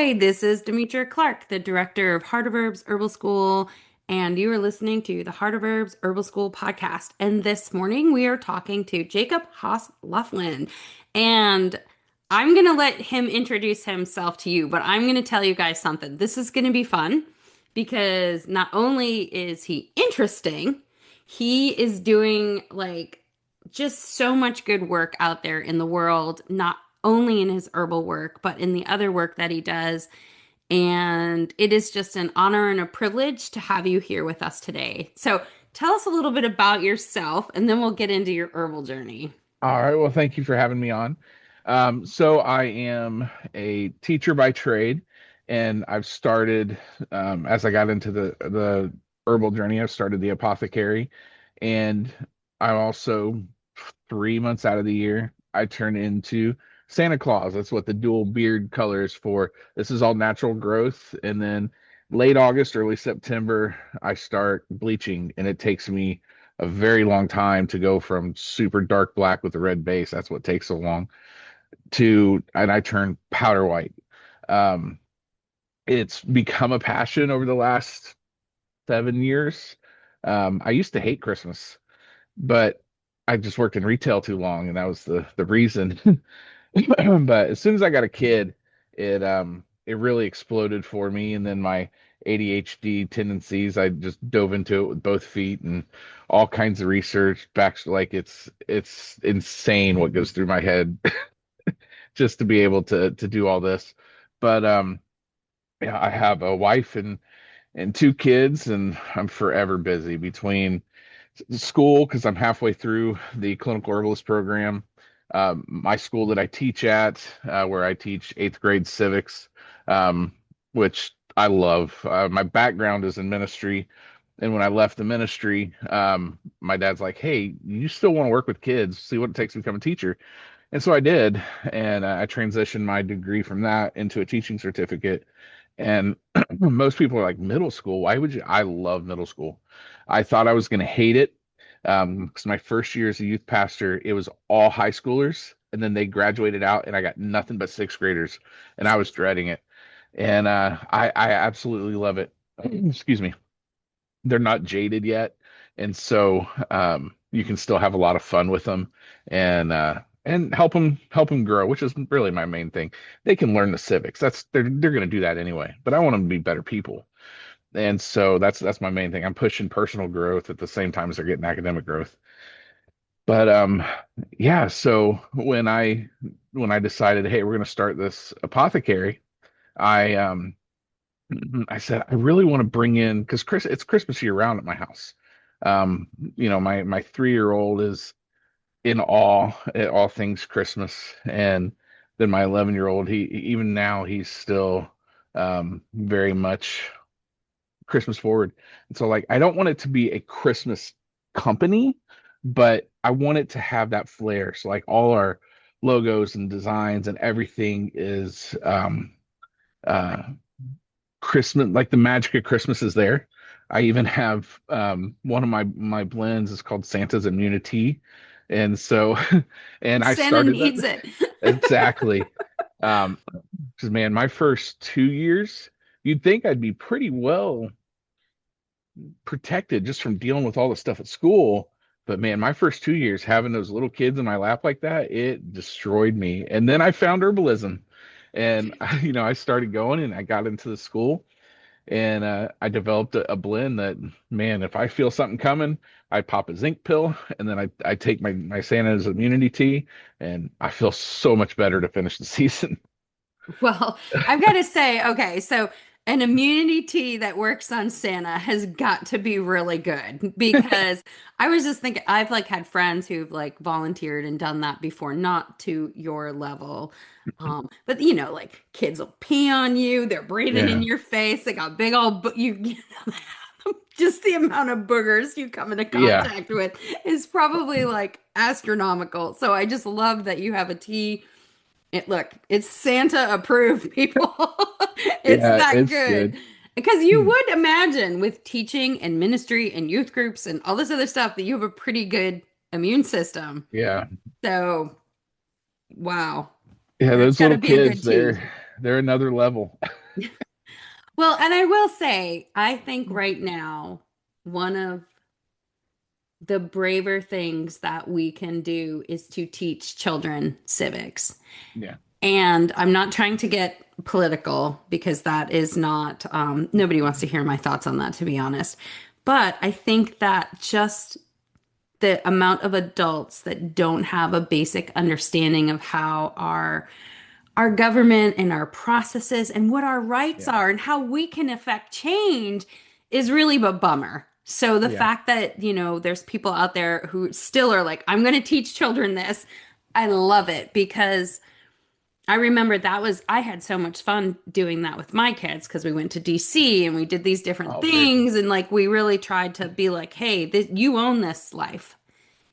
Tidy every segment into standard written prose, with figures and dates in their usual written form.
Hi, this is Demetria Clark, the director of Heart of Herbs Herbal School, and you are listening to the Heart of Herbs Herbal School podcast. And this morning we are talking to Jacob Haas Laughlin. And I'm going to let him introduce himself to you, but I'm going to tell you guys something. This is going to be fun because not only is he interesting, he is doing just so much good work out there in the world, not only in his herbal work, but in the other work that he does. And it is just an honor and a privilege to have you here with us today. So tell us a little bit about yourself, and then we'll get into your herbal journey. All right. Well, thank you for having me on. So I am a teacher by trade, and I've started as I got into the herbal journey. I've started the apothecary, and I also 3 months out of the year I turn into Santa Claus. That's what the dual beard color is for. This is all natural growth, and then late August, early September, I start bleaching, and it takes me a very long time to go from super dark black with a red base. That's what takes so long and I turn powder white. Um, it's become a passion over the last 7 years. I used to hate Christmas, but I just worked in retail too long, and that was the reason. But as soon as I got a kid, it really exploded for me, and then my ADHD tendencies, I just dove into it with both feet and all kinds of research back. Like it's insane what goes through my head just to be able to do all this. But yeah, I have a wife and two kids, and I'm forever busy between school because I'm halfway through the clinical herbalist program. My school that I teach at, where I teach eighth grade civics, um, which I love. My background is in ministry. And when I left the ministry, my dad's like, "Hey, you still want to work with kids? See what it takes to become a teacher." And so I did. And I transitioned my degree from that into a teaching certificate. And most people are like, middle school? Why would you? I love middle school. I thought I was going to hate it because my first year as a youth pastor, it was all high schoolers. And then they graduated out, and I got nothing but sixth graders. And I was dreading it. And I absolutely love it. Excuse me. They're not jaded yet. And so you can still have a lot of fun with them and help them grow, which is really my main thing. They can learn the civics. They're going to do that anyway. But I want them to be better people. And so that's my main thing. I'm pushing personal growth at the same time as they're getting academic growth. But yeah, so when I decided, hey, we're going to start this apothecary, I I said I really want to bring in because it's Christmas year round at my house. Um, my 3 year old is in awe at all things Christmas, and then my 11 year old, he even now he's still very much Christmas forward. And so like I don't want it to be a Christmas company, but I want it to have that flair. So like all our logos and designs and everything is uh Christmas, like the magic of Christmas is there. I even have one of my blends is called Santa's Immunity. And so and I Santa started that needs it. exactly. Because man, my first 2 years, you'd think I'd be pretty well protected just from dealing with all the stuff at school. But man, my first 2 years having those little kids in my lap like that, it destroyed me. And then I found herbalism. And I started going and I got into the school and I developed a blend that, man, if I feel something coming, I pop a zinc pill and then I take my Santa's immunity tea and I feel so much better to finish the season. Well, I've got to say, okay, so an immunity tea that works on Santa has got to be really good because I was just thinking I've had friends who've volunteered and done that before, not to your level. But kids will pee on you, they're breathing in Yeah. your face, they got big old you know, just the amount of boogers you come into Yeah. contact with is probably astronomical. So I just love that you have a tea it's Santa approved, people. It's Yeah. that It's good. good. Because you Hmm. would imagine with teaching and ministry and youth groups and all this other stuff that you have a pretty good immune system. Yeah. So, wow. Yeah. That's Those got to little be a kids, good they're tea. they're another level. Well, and I will say, I think right now, one of the braver things that we can do is to teach children civics. Yeah, And I'm not trying to get political because that is not, nobody wants to hear my thoughts on that, to be honest. But I think that just the amount of adults that don't have a basic understanding of how our government and our processes and what our rights yeah, are and how we can affect change is really a bummer. So the yeah. fact that, there's people out there who still are like, I'm going to teach children this, I love it because I remember I had so much fun doing that with my kids because we went to DC and we did these different Oh, very cool. things. And like, we really tried to be like, hey, you own this life,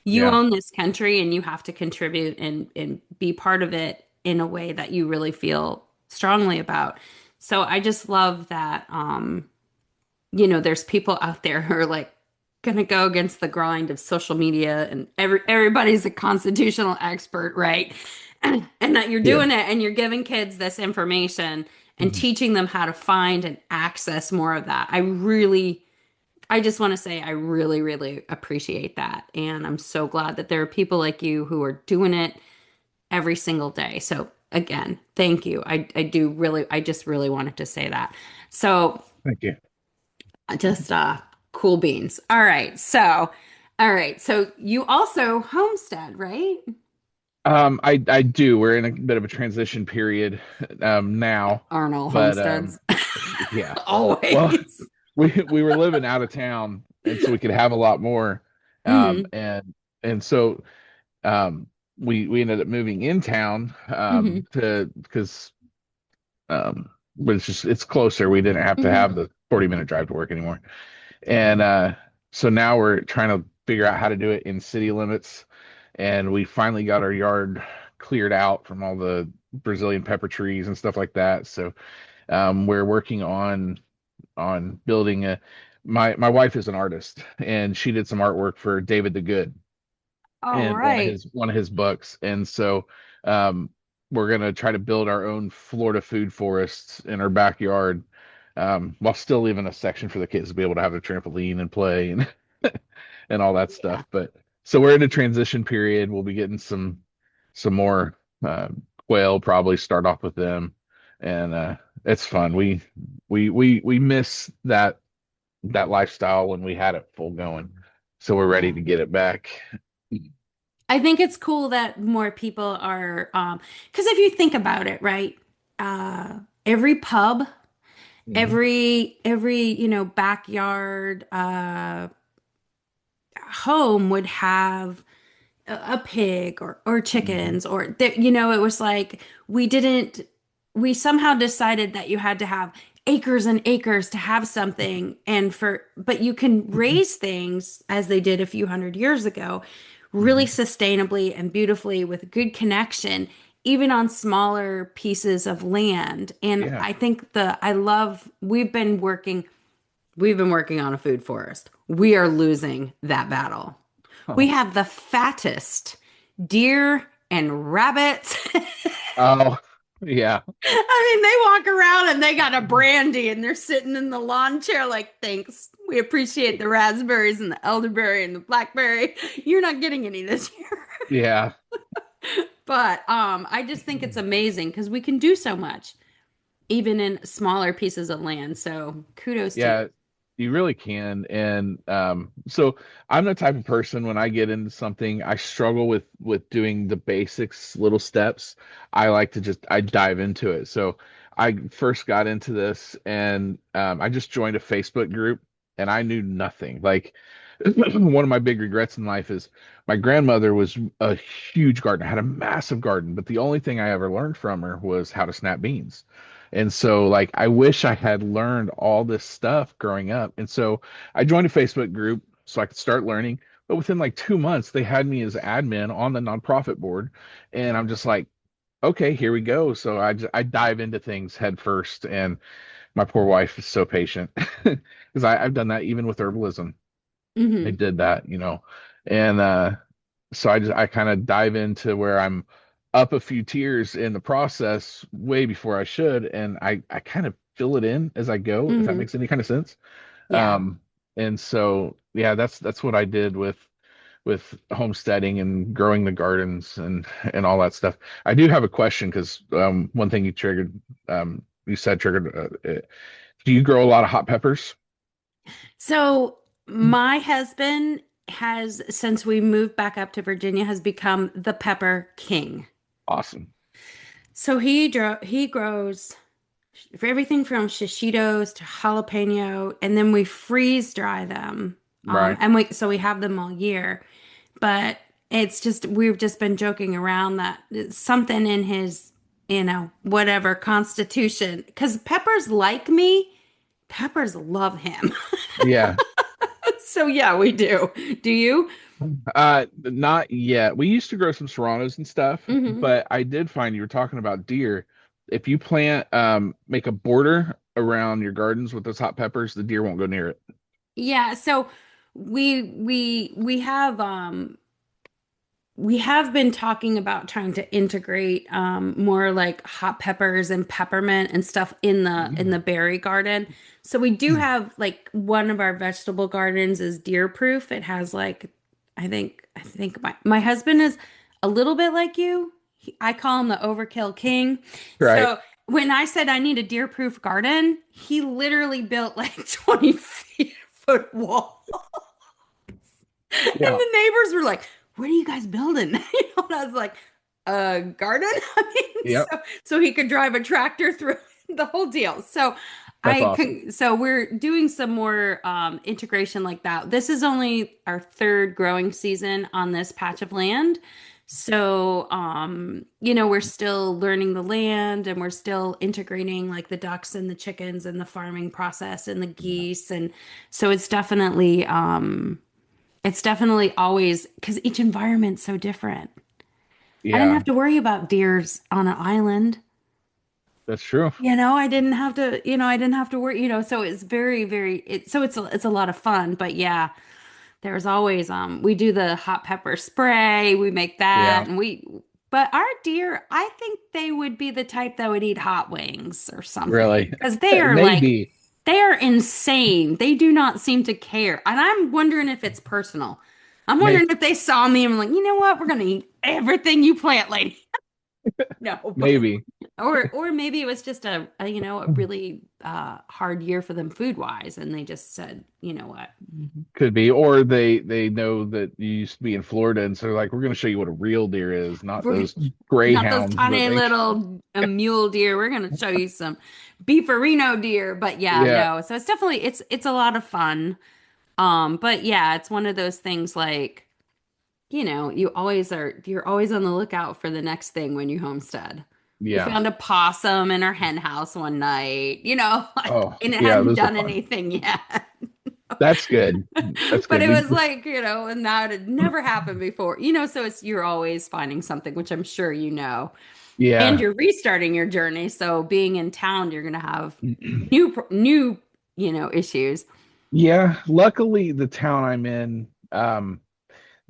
you Yeah, own this country, and you have to contribute and be part of it in a way that you really feel strongly about. So I just love that there's people out there who are like gonna go against the grind of social media and everybody's a constitutional expert, right? And that you're yeah. doing it and you're giving kids this information and Mhm. teaching them how to find and access more of that. I just want to say I really, really appreciate that. And I'm so glad that there are people like you who are doing it every single day. So again, thank you. I just really wanted to say that. So Thank you. just cool beans. All right. So you also homestead, right? I do. We're in a bit of a transition period now, Arnold but homesteads. yeah. Well, Always. we were living out of town, and so we could have a lot more. Um, Hmm. and so um, we ended up moving in town Hmm. to because but it's closer. We didn't have to Hmm. have the 40-minute drive to work anymore. And so now we're trying to figure out how to do it in city limits. And we finally got our yard cleared out from all the Brazilian pepper trees and stuff like that. So we're working on building a my wife is an artist and she did some artwork for David the Good All and right. one of his books. And so um, we're gonna try to build our own Florida food forests in our backyard, while still leaving a section for the kids to be able to have their trampoline and play and and all that Yeah. stuff. But so we're in a transition period. We'll be getting some more quail, probably start off with them, and it's fun. We miss that lifestyle when we had it full going, so we're ready Yeah. to get it back. I think it's cool that more people are, because if you think about it, right? Every pub, Mhm. every, backyard, home would have a pig or Mhm. chickens or it was like we somehow decided that you had to have acres and acres to have something but you can raise things as they did a few hundred years ago really Mhm. sustainably and beautifully with good connection even on smaller pieces of land. And Yeah. I think the I love we've been working on a food forest. We are losing that battle. We Oh. have the fattest deer and rabbits. Oh. Yeah. I mean, they walk around and they got a brandy and they're sitting in the lawn chair like, thanks. We appreciate the raspberries and the elderberry and the blackberry. You're not getting any this year. Yeah. But I just think it's amazing because we can do so much, even in smaller pieces of land. So kudos to you. Yeah, you really can. And so I'm the type of person when I get into something, I struggle with doing the basics, little steps. I like to just I dive into it. So I first got into this and I just joined a Facebook group and I knew nothing. Like one of my big regrets in life is my grandmother was a huge gardener, had a massive garden, but the only thing I ever learned from her was how to snap beans. And so, like, I wish I had learned all this stuff growing up. And so I joined a Facebook group so I could start learning. But within like 2 months, they had me as admin on the nonprofit board. And I'm just like, okay, here we go. So I dive into things head first. And my poor wife is so patient because I've done that even with herbalism. I Hmm. did that. And so I kind of dive into where I'm up a few tiers in the process way before I should, and I kind of fill it in as I go, if that Hmm. makes any kind of sense. Yeah. And so yeah, that's what I did with homesteading and growing the gardens and all that stuff. I do have a question because one thing you said triggered. Do you grow a lot of hot peppers? So my husband has, since we moved back up to Virginia, has become the pepper king. Awesome. So he grows for everything from shishitos to jalapeno, and then we freeze dry them. Right. And we have them all year. But it's just we've just been joking around that it's something in his, whatever constitution. Because peppers like me, peppers love him. Yeah. So yeah, we do. Do you? Not yet. We used to grow some serranos and stuff, Hmm. but I did find you were talking about deer. If you make a border around your gardens with those hot peppers, the deer won't go near it. Yeah, so we have been talking about trying to integrate more like hot peppers and peppermint and stuff in the berry garden. So we do have like one of our vegetable gardens is deer proof. It has like I think my husband is a little bit like you. I call him the overkill king. Right. So when I said I need a deer proof garden, he literally built like 20 feet foot wall. And Yeah. the neighbors were like, "What are you guys building?" And I was like, "A garden." I mean, Yep. so he could drive a tractor through the whole deal. So That's awesome. so we're doing some more integration like that. This is only our third growing season on this patch of land. So, we're still learning the land and we're still integrating like the ducks and the chickens and the farming process and the geese. And so it's definitely always because each environment's so different. I didn't Yeah, have to worry about deers on an island. that's true. I didn't have to worry, so it's very, very, it's a lot of fun. But yeah, there's always, we do the hot pepper spray, we make that Yeah. but our deer, I think they would be the type that would eat hot wings or something Really. because they are like, Maybe. they are insane. They do not seem to care. And I'm wondering if it's personal. I'm May wondering if they saw me and were like, you know what? We're gonna eat everything you plant, lady. No, but maybe. or maybe it was just a really hard year for them food wise, and they just said, you know what? Could be. Or they know that you used to be in Florida and so they're like, we're gonna show you what a real deer is, not We're those not those greyhounds that tiny they little mule deer. We're gonna show you some beefarino deer. But yeah, Yeah. no. So it's a lot of fun. But yeah, it's one of those things like, you're always on the lookout for the next thing when you homestead. We Yeah. found a possum in our hen house one night, like, Oh, and it yeah, hadn't those are done fun. anything yet. That's good. That's But good. it was like, and that had never happened before, so you're always finding something, which I'm sure and Yeah. you're restarting your journey. So being in town, you're going to have new, issues. Yeah. Luckily the town I'm in,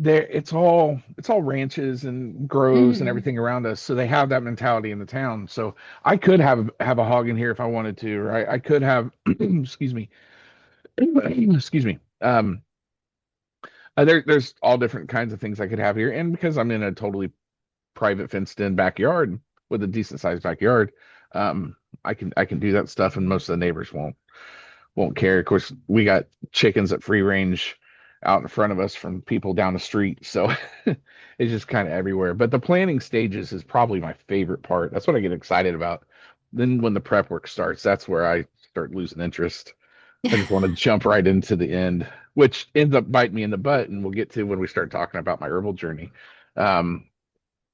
there it's all ranches and groves and Hmm. everything around us. So they have that mentality in the town. So I could have a hog in here if I wanted to, right? I could have excuse me. Excuse me. There's all different kinds of things I could have here. And because I'm in a totally private fenced in backyard with a decent sized backyard, I can do that stuff and most of the neighbors won't care. Of course, we got chickens at free range out in front of us from people down the street, so it's just kind of everywhere. But the planning stages is probably my favorite part. That's what I get excited about. Then when the prep work starts, that's where I start losing interest. I just want to jump right into the end, which ends up biting me in the butt, and we'll get to when we start talking about my herbal journey. Um,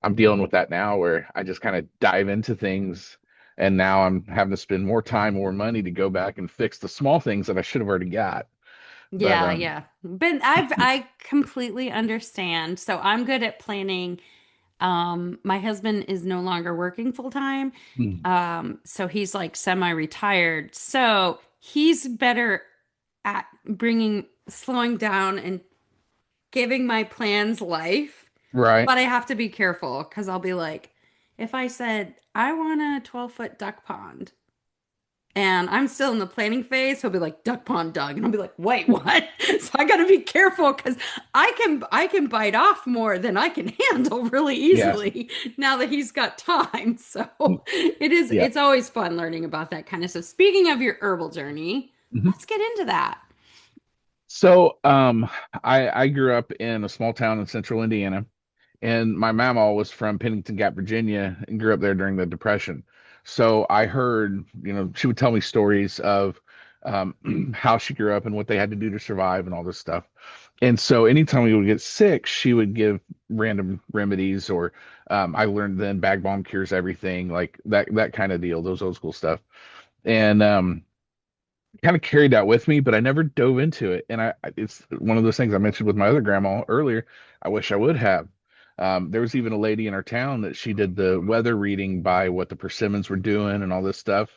I'm dealing with that now where I just kind of dive into things and now I'm having to spend more time, more money to go back and fix the small things that I should have already got. But Yeah, yeah. But I completely understand. So I'm good at planning. My husband is no longer working full time. So he's like semi-retired. So he's better at slowing down and giving my plans life. right. But I have to be careful because I'll be like, if I said, I want a 12-foot duck pond, and I'm still in the planning phase, he'll be like, duck pond, Doug. And I'll be like, wait, what? So I got to be careful because I can bite off more than I can handle really Yes. easily now that he's got time. So Yeah. it's always fun learning about that kind of stuff. Speaking of your herbal journey, Mhm. let's get into that. So, I grew up in a small town in central Indiana, and my mama was from Pennington Gap, Virginia, and grew up there during the Depression. So I heard, she would tell me stories of how she grew up and what they had to do to survive and all this stuff. And so anytime we would get sick, she would give random remedies, or I learned then bag bomb cures everything, like that kind of deal, those old school stuff. And kind of carried that with me, but I never dove into it. And it's one of those things I mentioned with my other grandma earlier. I wish I would have. There was even a lady in our town that she did the weather reading by what the persimmons were doing and all this stuff,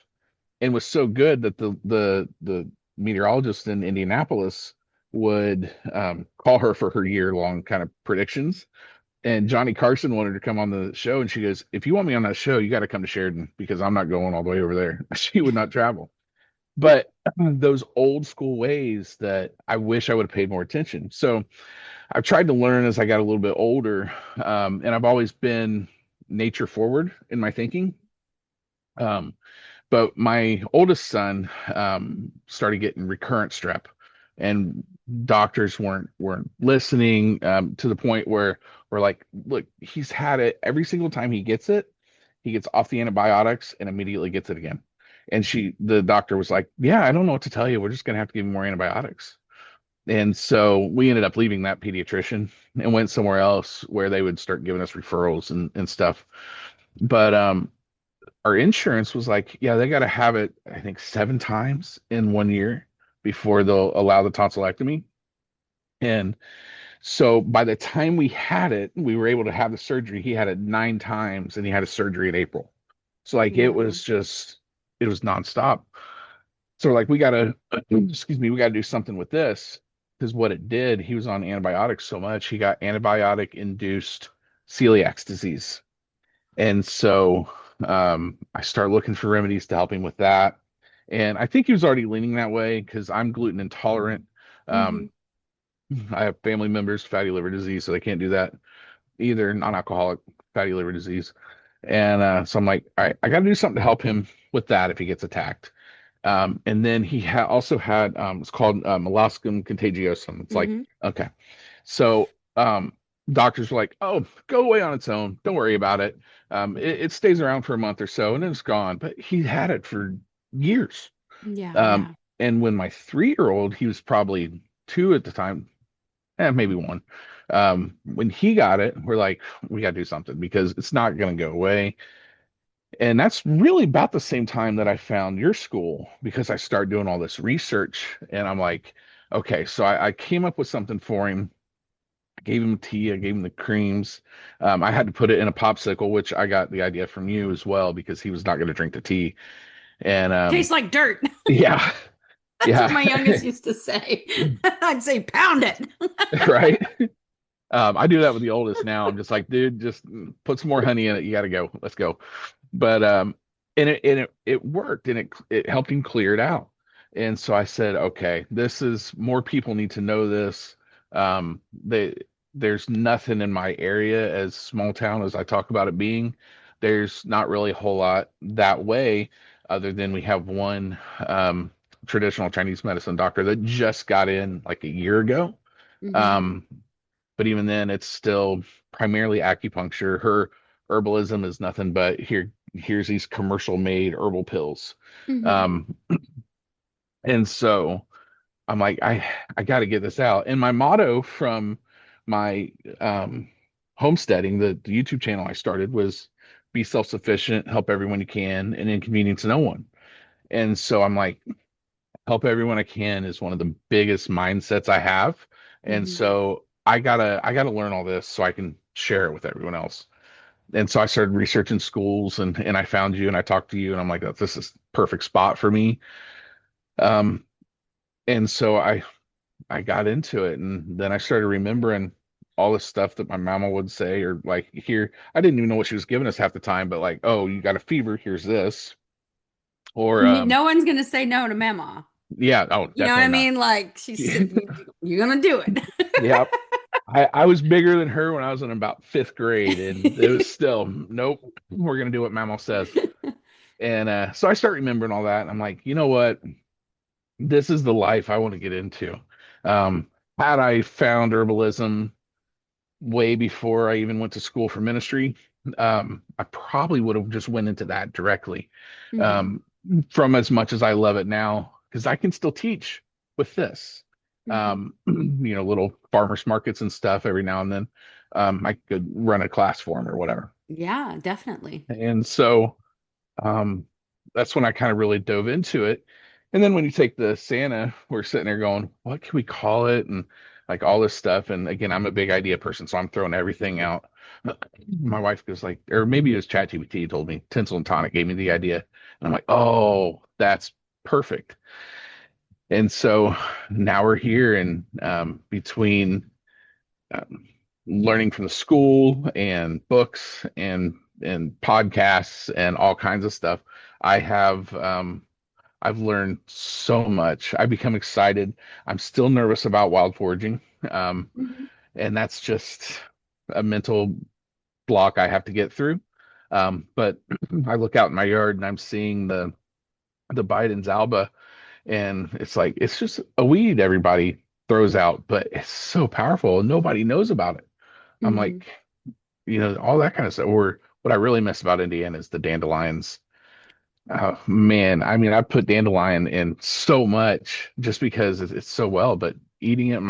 and was so good that the meteorologist in Indianapolis would call her for her year-long kind of predictions. And Johnny Carson wanted to come on the show, and she goes, "If you want me on that show, you got to come to Sheridan because I'm not going all the way over there." She would not travel. But those old school ways that I wish I would have paid more attention. So I've tried to learn as I got a little bit older, and I've always been nature forward in my thinking. Um, but my oldest son started getting recurrent strep, and doctors weren't listening, to the point where we're like, look, he's had it every single time he gets it. He gets off the antibiotics and immediately gets it again. And the doctor was like, yeah, I don't know what to tell you. We're just gonna have to give him more antibiotics. And so we ended up leaving that pediatrician and went somewhere else where they would start giving us referrals and stuff. But our insurance was like, yeah, they got to have it, I think, 7 times in 1 year before they'll allow the tonsillectomy. And so by the time we had it, we were able to have the surgery. He had it 9 times, and he had a surgery in April. So like Wow. it was nonstop. So like we gotta excuse me, we gotta do something with this, because what it did, he was on antibiotics so much, he got antibiotic induced celiac disease. And so I started looking for remedies to help him with that. And I think he was already leaning that way because I'm gluten intolerant. Hmm. Um, I have family members, fatty liver disease, so they can't do that either, non-alcoholic fatty liver disease. And so I'm like, all right, I got to do something to help him with that if he gets attacked. And then he also had it's called molluscum contagiosum. It's like, Hmm. okay. So doctors were like, oh, go away on its own. Don't worry about it. It stays around for a month or so and then it's gone. But he had it for years. Yeah, Um, yeah. and when my 3-year-old, he was probably 2 at the time, maybe 1. When he got it, we're like, we got to do something because it's not going to go away. And that's really about the same time that I found your school, because I started doing all this research and I'm like, okay, so I came up with something for him. I gave him tea, I gave him the creams. I had to put it in a popsicle, which I got the idea from you as well, because he was not going to drink the tea. And Tastes like dirt. yeah, That's what yeah, my youngest used to say. I'd say, pound it. right. I do that with the oldest now. I'm just like, dude, just put some more honey in it. You got to go. Let's go. But it worked, and it helped him clear it out. And so I said, okay, this is more people need to know this. They There's nothing in my area, as small town as I talk about it being. There's not really a whole lot that way, other than we have one traditional Chinese medicine doctor that just got in like a year ago. Hmm. Um, but even then, it's still primarily acupuncture. Her herbalism is nothing but here's these commercial made herbal pills. Hmm. Um, and so I'm like, I got to get this out. And my motto from my homesteading, the YouTube channel I started, was be self-sufficient, help everyone you can, and inconvenience no one. And so I'm like, help everyone I can is one of the biggest mindsets I have. And Hmm. so I gotta learn all this so I can share it with everyone else. And so I started researching schools, and I found you and I talked to you and I'm like, this is perfect spot for me. And so I got into it, and then I started remembering all the stuff that my mama would say, or like here, I didn't even know what she was giving us half the time, but like, oh, you got a fever, here's this. Or No one's gonna say no to Mama. yeah, oh, You know what I definitely not. mean? Like she said, you're gonna do it. Yeah. I was bigger than her when I was in about fifth grade, and it was still, nope, we're gonna do what mama says. And so I start remembering all that, and I'm like, you know what? This is the life I want to get into. Um, had I found herbalism way before I even went to school for ministry, I probably would have just went into that directly. Hmm. Um, from as much as I love it now, because I can still teach with this. Hmm. Little farmers markets and stuff every now and then. I could run a class for them or whatever. Yeah, definitely. And so um, that's when I kind of really dove into it. And then when you take the Santa, we're sitting there going, what can we call it? And like all this stuff. And again, I'm a big idea person, so I'm throwing everything out. My wife goes like, or maybe it was ChatGPT told me, Tinsel and Tonic gave me the idea. And I'm like, oh, that's perfect. And so now we're here, and between um, learning from the school and books and podcasts and all kinds of stuff, I have I've learned so much. I become excited. I'm still nervous about wild foraging, Hmm. and that's just a mental block I have to get through. But I look out in my yard and I'm seeing the Biden's alba, and it's like it's just a weed everybody throws out, but it's so powerful and nobody knows about it. I'm Hmm. like, all that kind of stuff. Or what I really miss about Indiana is the dandelions. Oh man, I mean, I put dandelion in so much just because it's so well, but eating it,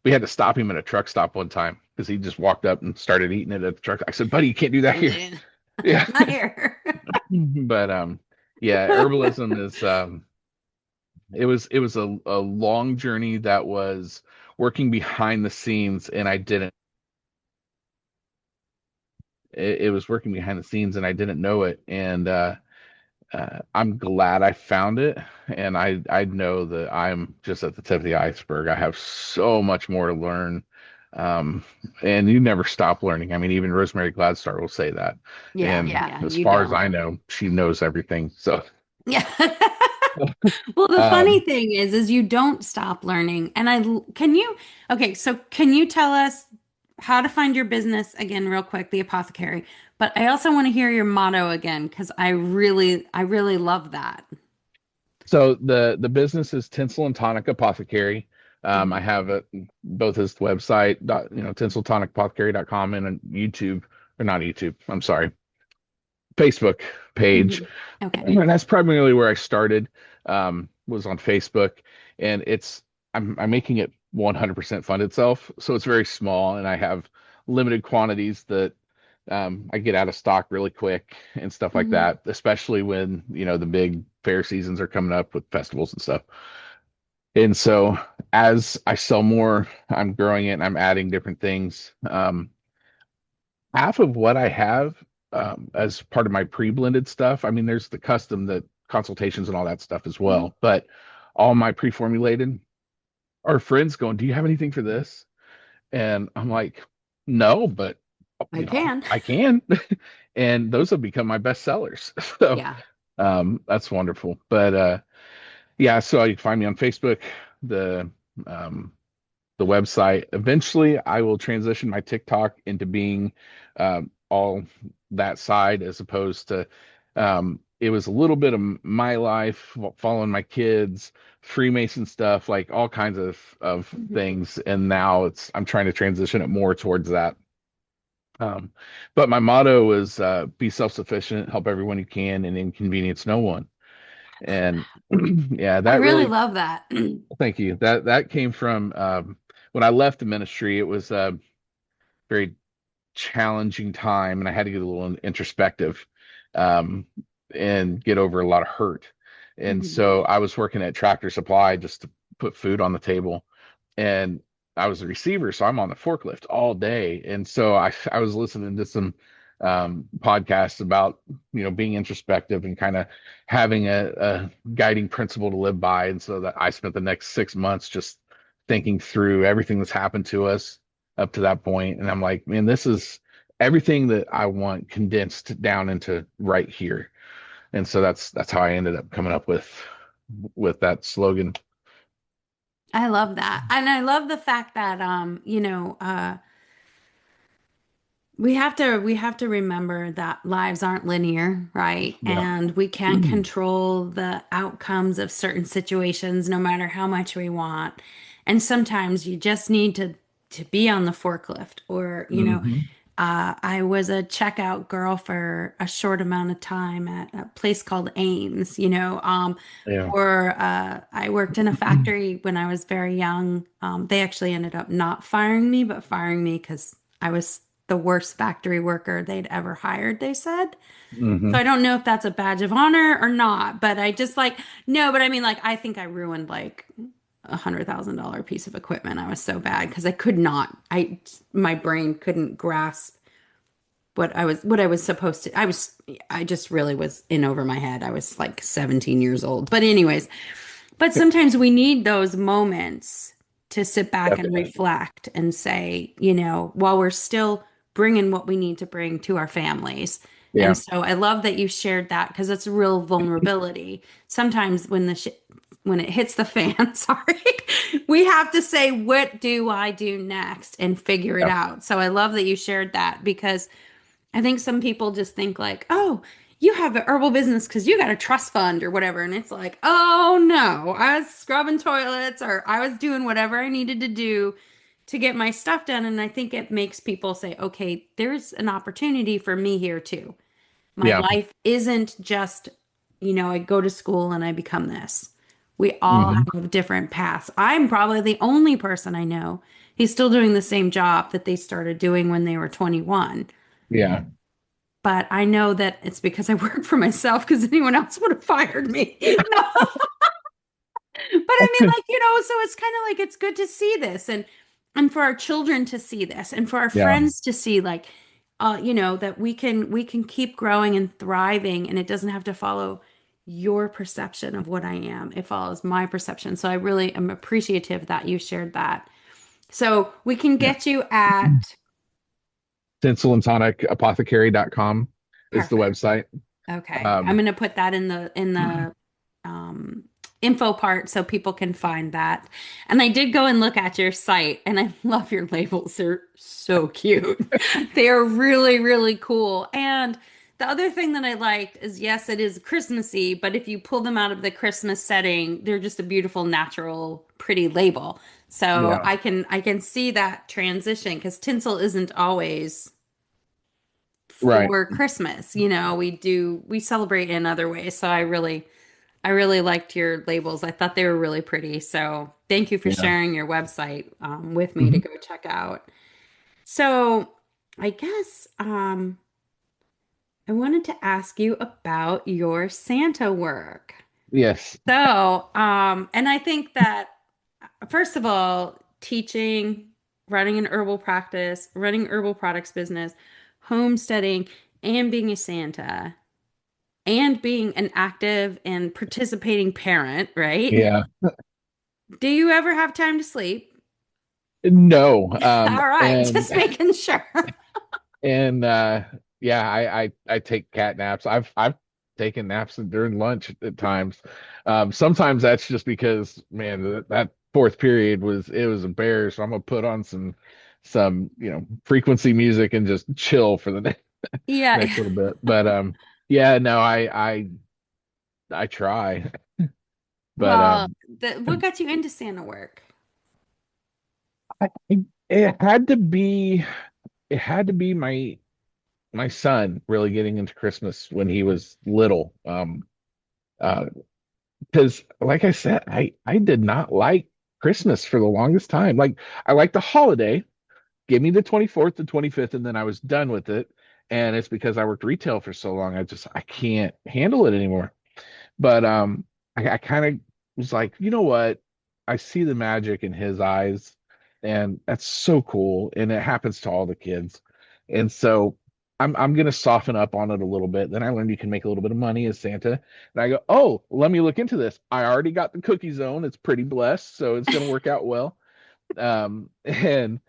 we had to stop him at a truck stop one time because he just walked up and started eating it at the truck. I said, buddy, you can't do that here. Yeah. Not here. But yeah, herbalism is it was a long journey that was working behind the scenes, and it was working behind the scenes and I didn't know it. And I'm glad I found it, and I know that I'm just at the tip of the iceberg. I have so much more to learn, um, and you never stop learning. I mean, even Rosemary Gladstar will say that. Yeah, And yeah, as you far as don't. I know, she knows everything. So, Yeah. Well, the funny um, thing is you don't stop learning. And can you, okay, so can you tell us how to find your business again, real quick, the apothecary? But I also want to hear your motto again because I really love that. so the business is Tinsel and Tonic Apothecary. I Hmm. have both his website, tinseltonicapothecary.com, and a YouTube, or not YouTube, I'm sorry, Facebook page. Hmm. Okay. And that's primarily where I started, was on Facebook. And I'm making it 100% fund itself. So it's very small, and I have limited quantities that I get out of stock really quick and stuff like Hmm. that, especially when, the big fair seasons are coming up with festivals and stuff. And so as I sell more, I'm growing it and I'm adding different things. Half of what I have as part of my pre-blended stuff, I mean, there's the custom, the consultations and all that stuff as Hmm. well, but all my pre-formulated are friends going, do you have anything for this? And I'm like, no, but I can. I can. And those have become my best sellers. So Yeah. that's wonderful. But yeah, so you can find me on Facebook, the um, the website. Eventually, I will transition my TikTok into being all that side, as opposed to it was a little bit of my life, following my kids, Freemason stuff, like all kinds of Hmm. things. And now I'm trying to transition it more towards that. Um, but my motto is be self-sufficient, help everyone you can, and inconvenience no one. And yeah, I that really really, love that. thank you. That came from when I left the ministry. It was a very challenging time, and I had to get a little introspective, um, and get over a lot of hurt. And Hmm. so I was working at Tractor Supply just to put food on the table, and I was a receiver, so I'm on the forklift all day. And so I was listening to some podcasts about being introspective and kind of having a guiding principle to live by. And so that I spent the next 6 months just thinking through everything that's happened to us, up to that point, and I'm like, man, this is everything that I want condensed down into right here. And so that's how I ended up coming up with that slogan. I love that. And I love the fact that we have to remember that lives aren't linear, right? Yeah. And we can't control the outcomes of certain situations no matter how much we want. And sometimes you just need to be on the forklift or, Hmm. I was a checkout girl for a short amount of time at a place called Ames, Yeah. or I worked in a factory when I was very young. They actually ended up not firing me, but firing me because I was the worst factory worker they'd ever hired, they said. So Hmm. I don't know if that's a badge of honor or not, but I just like, no, but I mean, like, I think I ruined like $100,000 piece of equipment. I was so bad because I could not, my brain couldn't grasp what I was supposed to. I just really was in over my head. I was like 17 years old. But anyways, but sometimes we need those moments to sit back and Definitely. reflect and say, while we're still bringing what we need to bring to our families. And Yeah. so I love that you shared that because it's real vulnerability. Sometimes when it hits the fan, sorry, we have to say, what do I do next and figure it Yeah. out. So I love that you shared that because I think some people just think like, oh, you have an herbal business because you got a trust fund or whatever. And it's like, oh no, I was scrubbing toilets or I was doing whatever I needed to do to get my stuff done. And I think it makes people say, okay, there's an opportunity for me here too. My Yeah. life isn't just, I go to school and I become this. We all Hmm. have different paths. I'm probably the only person I know. He's still doing the same job that they started doing when they were 21, Yeah. but I know that it's because I work for myself because anyone else would have fired me. No, but I mean, like, so it's kind of like it's good to see this and for our children to see this and for our Yeah. friends to see like that we can keep growing and thriving and it doesn't have to follow your perception of what I am. It follows my perception. So I really am appreciative that you shared that. So we can Yeah. get you at Tinsel and Tonic apothecary.com is the perfect. website. Okay. I'm Um, going to put that in the um, info part so people can find that. And I did go and look at your site and I love your labels. They're so cute. They are really, really cool. And the other thing that I liked is yes, it is Christmassy, but if you pull them out of the Christmas setting, they're just a beautiful, natural, pretty label. So yeah. I can see that transition because tinsel isn't always Right. for Christmas. We celebrate in other ways. So I really liked your labels. I thought they were really pretty. So thank you for Yeah. sharing your website with me to Hmm. go check out. So I guess I wanted to ask you about your Santa work. Yes. So, and I think that first of all, teaching, running an herbal practice, running herbal products business, homesteading, and being a Santa, and being an active and participating parent, right? Yeah. Do you ever have time to sleep? No. All right, And just making sure. and yeah, I take cat naps. I've taken naps during lunch at times. Sometimes that's just because, man, that fourth period was a bear, so I'm gonna put on some frequency music and just chill for the next Yeah. little bit. But yeah, no, I try. But Well, what got you into Santa work? I, it had to be my son really getting into Christmas when he was little. Uh, because like I said, I did not like Christmas for the longest time. Like I like the holiday. Give me the 24th, the 25th, and then I was done with it. And it's because I worked retail for so long, I can't handle it anymore. But I kind of was like, you know what? I see the magic in his eyes, and that's so cool. And it happens to all the kids. And so I'm gonna soften up on it a little bit. Then I learned you can make a little bit of money as Santa. And I go, oh, let me look into this. I already got the cookie zone. It's pretty blessed, so it's gonna work out well. And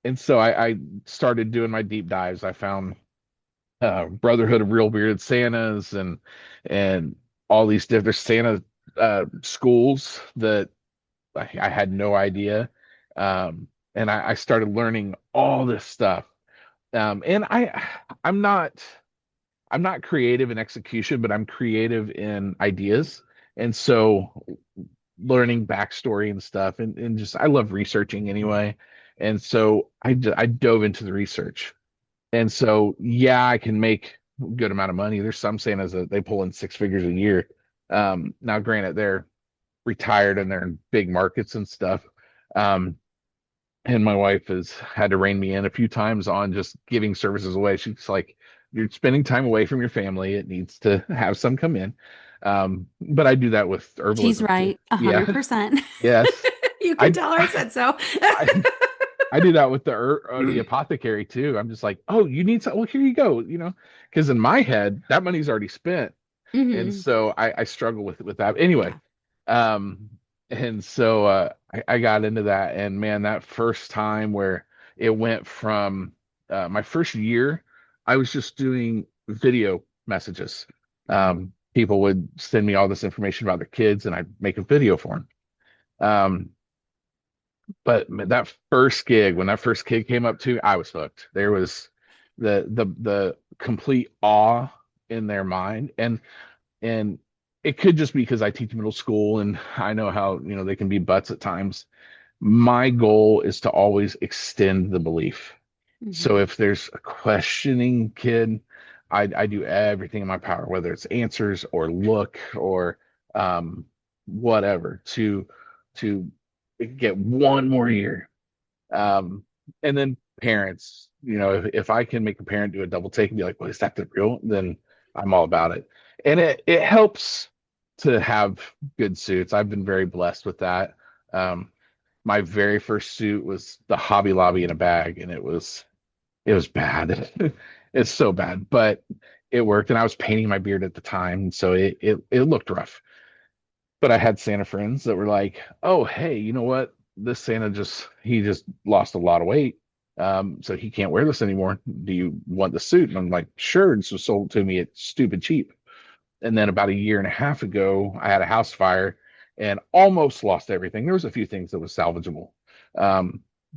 and so I started doing my deep dives. I found Brotherhood of Real Bearded Santas and all these different Santa schools that I had no idea. And I started learning all this stuff. And I'm not I'm not creative in execution, but I'm creative in ideas. And so learning backstory and stuff and just I love researching anyway. And so I dove into the research. And so yeah, I can make a good amount of money. There's some Santas that they pull in six figures a year. Now granted, they're retired and they're in big markets and stuff. Um, and my wife has had to rein me in a few times on just giving services away. She's like, you're spending time away from your family. It needs to have some come in. But I do that with She's herbalism too. right, Yeah. 100%. Yes. You can I, tell her I said so. I, I do that with the apothecary too. I'm just like, oh, you need some. Well, here you go. Because in my head, that money's already spent, and Hmm. so I struggle with that. Anyway, Yeah. um, and so I got into that, and man, that first time where it went from my first year, I was just doing video messages. People would send me all this information about their kids, and I'd make a video for them. But that first gig, when that first kid came up to, I was hooked. There was the complete awe in their mind, and it could just be because I teach middle school and I know how they can be butts at times. My goal is to always extend the belief. So Hmm. if there's a questioning kid, I do everything in my power, whether it's answers or look or whatever, to get one more year. Um, and then parents, if I can make a parent do a double take and be like, well, is that the real? Then I'm all about it. And it helps to have good suits. I've been very blessed with that. Um, my very first suit was the Hobby Lobby in a bag, and it was bad. It's so bad, but it worked. And I was painting my beard at the time, so it looked rough. But I had Santa friends that were like, "Oh, hey, you know what? This Santa he just lost a lot of weight, so he can't wear this anymore. Do you want the suit?" And I'm like, "Sure." And so sold to me at stupid cheap. And then about a year and a half ago, I had a house fire and almost lost everything. There was a few things that was salvageable,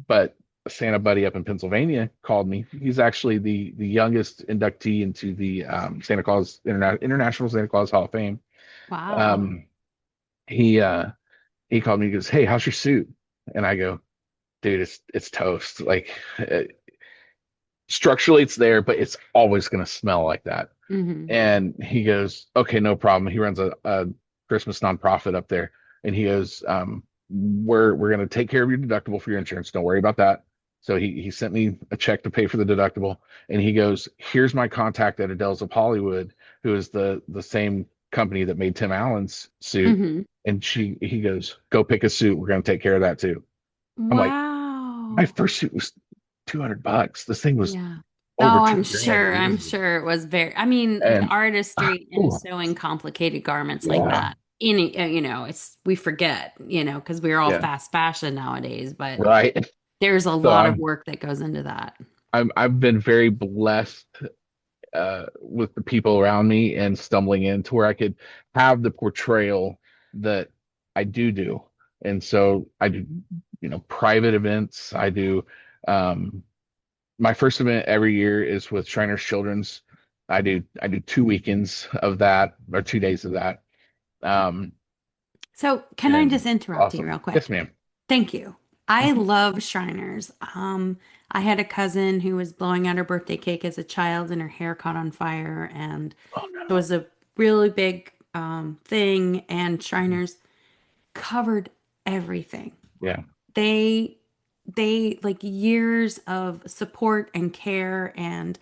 but a Santa buddy up in Pennsylvania called me. He's actually the youngest inductee into the Santa Claus International Santa Claus Hall of Fame. Wow. Um, he uh he called me. He goes, "Hey, how's your suit?" And I go, "Dude, it's toast. Like structurally, it's there, but it's always gonna smell like that." Hmm. And he goes, "Okay, no problem." He runs a Christmas nonprofit up there, and he goes, we're gonna take care of your deductible for your insurance. Don't worry about that." So he sent me a check to pay for the deductible, and he goes, "Here's my contact at Adele's of Hollywood, who is the same company that made Tim Allen's suit." Hmm. And he goes, "Go pick a suit. We're gonna take care of that too." I'm like, my Wow. first suit was $200. This thing was Yeah. over Oh, 2 grand I'm easy. sure it was very, I mean, the And artistry in oh, sewing complicated garments like yeah, that. We forget, because we're all yeah, fast fashion nowadays, but right. there's a So lot of work that goes into that. I've been very blessed with the people around me and stumbling into where I could have the portrayal that I do. And so I do, private events. I do my first event every year is with Shriners Children's. I do 2 weekends of that or 2 days of that. Um, So, can I and just interrupt you awesome. real Yes, quick? ma'am. Thank you. I Mhm. love Shriners. I had a cousin who was blowing out her birthday cake as a child and her hair caught on fire, and Oh it no. was a really big thing, and Shriners covered everything. Yeah. They they like years of support and care, and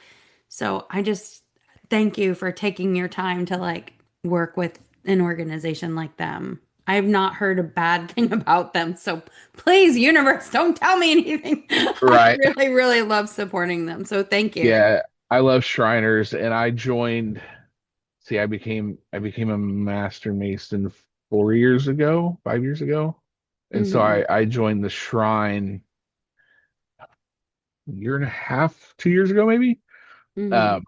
so I just thank you for taking your time to like work with an organization like them. I have not heard a bad thing about them, so please, universe, don't tell me anything. I Right. really, really love supporting them, so thank you. Yeah. I love Shriners, and I joined. See, I became a master mason 4 years ago, 5 years ago, and so Hmm. I joined the shrine year and a half, 2 years ago, maybe. Mm-hmm. Um,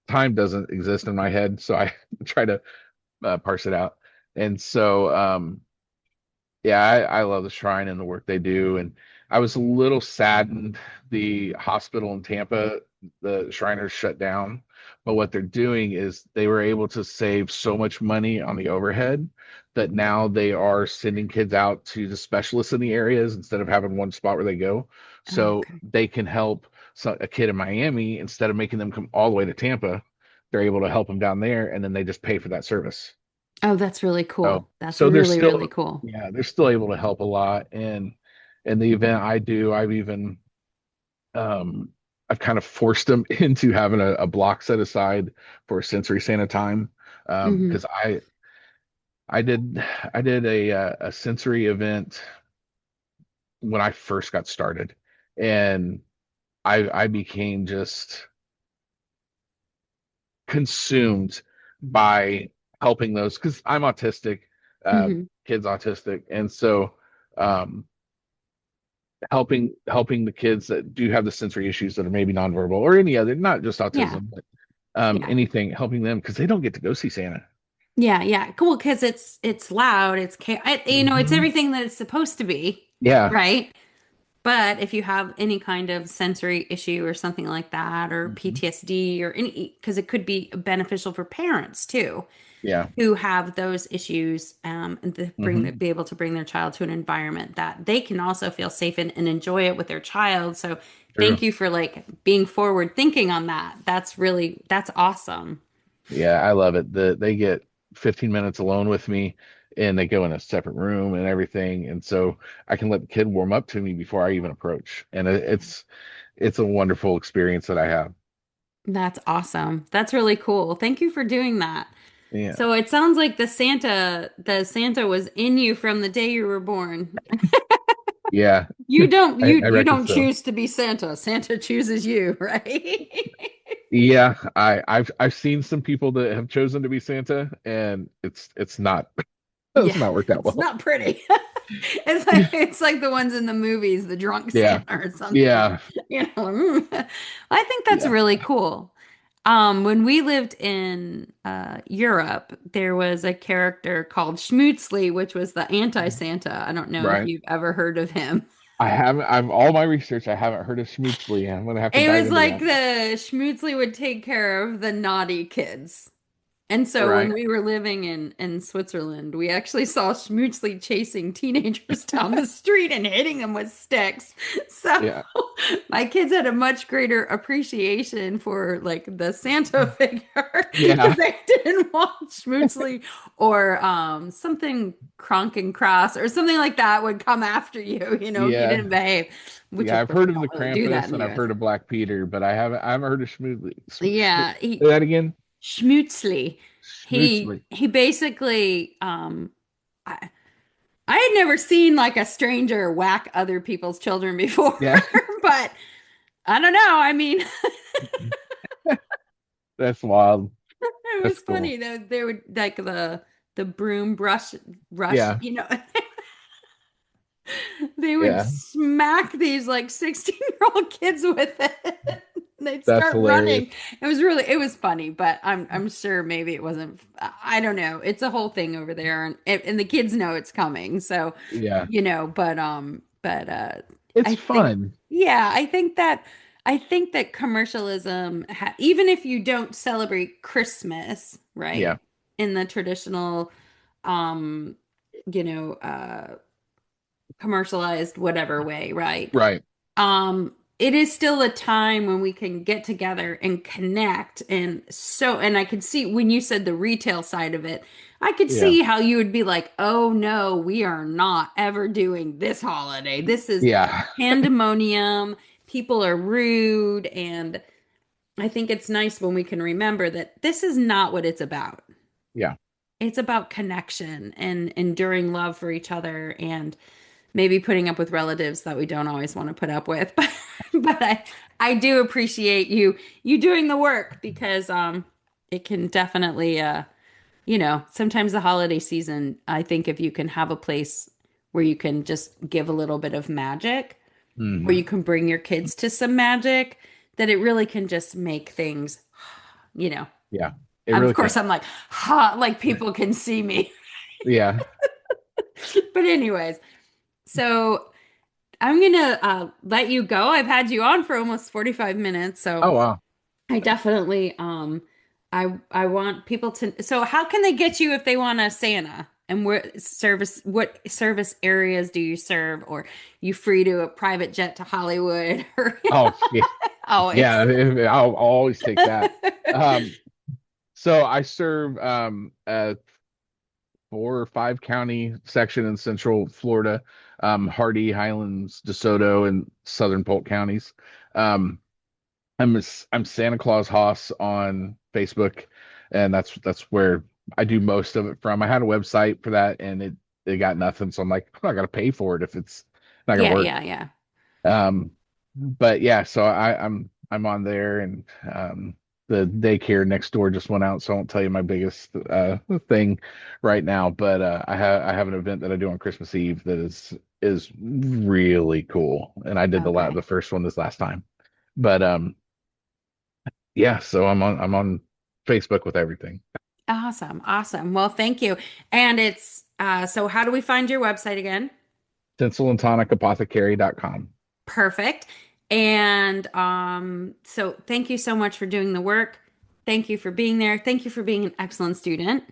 Time doesn't exist in my head, so I try to parse it out. And so, yeah, I love the shrine and the work they do. And I was a little saddened the hospital in Tampa, the Shriners shut down. But what they're doing is they were able to save so much money on the overhead that now they are sending kids out to the specialists in the areas instead of having one spot where they go. Oh, So okay. they can help a kid in Miami instead of making them come all the way to Tampa. They're able to help them down there, and then they just pay for that service. Oh, that's really So cool. That's so they're really, still, really cool. yeah, they're still able to help a lot. And in the event I do, um I've kind of forced them into having a block set aside for sensory Santa time. Mm-hmm. Because I did a sensory event when I first got started, and I became just consumed by helping those because I'm autistic, uh, Mm-hmm. kids autistic, and so um, helping the kids that do have the sensory issues that are maybe nonverbal or any other, not just Yeah. autism, but Yeah. anything, helping them because they don't get to go see Santa. Yeah, yeah, cool. Because it's loud. It's Hmm. everything that it's supposed to be, Yeah. right? But if you have any kind of sensory issue or something like that, or Hmm. PTSD or any, because it could be beneficial for parents too, Yeah. who have those issues, and Hmm. be able to bring their child to an environment that they can also feel safe in and enjoy it with their child. So thank True. you for like being forward thinking on that. That's awesome. Yeah, I love it. They get 15 minutes alone with me, and they go in a separate room and everything, and so I can let the kid warm up to me before I even approach, and it's a wonderful experience that I have. That's awesome. That's really cool. Thank you for doing that. Yeah. So it sounds like the Santa was in you from the day you were born. Yeah. I You reckon don't so. choose to be Santa. Santa chooses you, right? Yeah, I've seen some people that have chosen to be Santa, and it's not it's Yeah, not worked out it's well. not pretty. It's like the ones in the movies, the drunk Yeah, Santa or something. yeah, I think that's yeah. really cool. When we lived in Europe, there was a character called Schmutzli, which was the anti-Santa. I don't know if Right. you've ever heard of him. I haven't. I've all my research. I haven't heard of Schmutzli. I'm gonna have to It dive was into like that. the Schmutzli would take care of the naughty kids. And so when Right. we were living in Switzerland, we actually saw Schmutzli chasing teenagers down the street and hitting them with sticks. So Yeah. my kids had a much greater appreciation for like the Santa figure because Yeah. they didn't want Schmutzli or something Kronk and Cross or something like that would come after you, if you Yeah. didn't behave, which Yeah. of I've course heard we of the don't really do that Krampus in and the I've US. heard of Black Peter, but I haven't heard of Schmutzli. Yeah, Say that again. Schmutzli. Schmutzli. He basically I I had never seen like a stranger whack other people's children before, Yeah. but I don't know. I mean, That's wild. it was That's cool. funny that they would like the broom brush rush, Yeah. they would Yeah. smack these like 16-year-old kids with it. They'd That's start hilarious. running. It was funny, but I'm sure maybe it wasn't. I don't know. It's a whole thing over there, and the kids know it's coming. So, Yeah. but It's I think fun. yeah, I think that commercialism, even if you don't celebrate Christmas, Yeah. right, in the traditional, um, you know, commercialized whatever way, right? Right. It is still a time when we can get together and connect. And I could see when you said the retail side of it, I could Yeah. see how you would be like, oh no, we are not ever doing this holiday. This is Yeah. pandemonium. People are rude. And I think it's nice when we can remember that this is not what it's about. Yeah. It's about connection and enduring love for each other and maybe putting up with relatives that we don't always want to put up with. But I do appreciate you doing the work because it can definitely sometimes the holiday season, I think if you can have a place where you can just give a little bit of magic, or Hmm. you can bring your kids to some magic, that it really can just make things, you know. Yeah, it Of really course, can. I'm like, ha, like people can see me. Yeah. But anyways, so I'm gonna let you go. I've had you on for almost 45 minutes, so Oh wow. I definitely I want people to, so how can they get you if they want a Santa? And what service areas do you serve? Or you free to a private jet to Hollywood or Oh yeah. always. Yeah. I'll always take that. Um, so I serve a 4 or 5 county section in Central Florida, Hardee, Highlands, DeSoto, and Southern Polk counties. Um, I'm Santa Claus Haas on Facebook, and that's where I do most of it from. I had a website for that, and it got nothing, so I'm like, I'm not gonna pay for it if it's not gonna Yeah, work. yeah, yeah. But yeah, so I'm on there, and the daycare next door just went out, so I won't tell you my biggest thing right now. But I have an event that I do on Christmas Eve that is really cool, and I did Okay. the first one this last time. But yeah, so I'm on Facebook with everything. Awesome. Awesome. Well, thank you. And it's so how do we find your website again? Tinsel and Tonic Apothecary.com. Perfect. And so thank you so much for doing the work. Thank you for being there. Thank you for being an excellent student.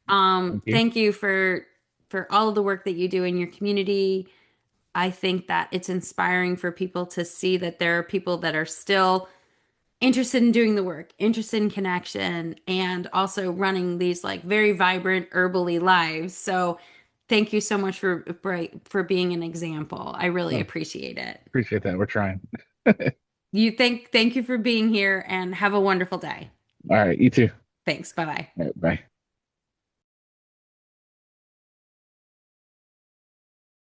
Thank you. Thank you for all of the work that you do in your community. I think that it's inspiring for people to see that there are people that are still interested in doing the work, interested in connection, and also running these like very vibrant, herbally lives. So thank you so much for being an example. I really No, appreciate it. appreciate that. We're trying. Thank you for being here and have a wonderful day. All right, you too. Thanks. Bye bye. All right, bye.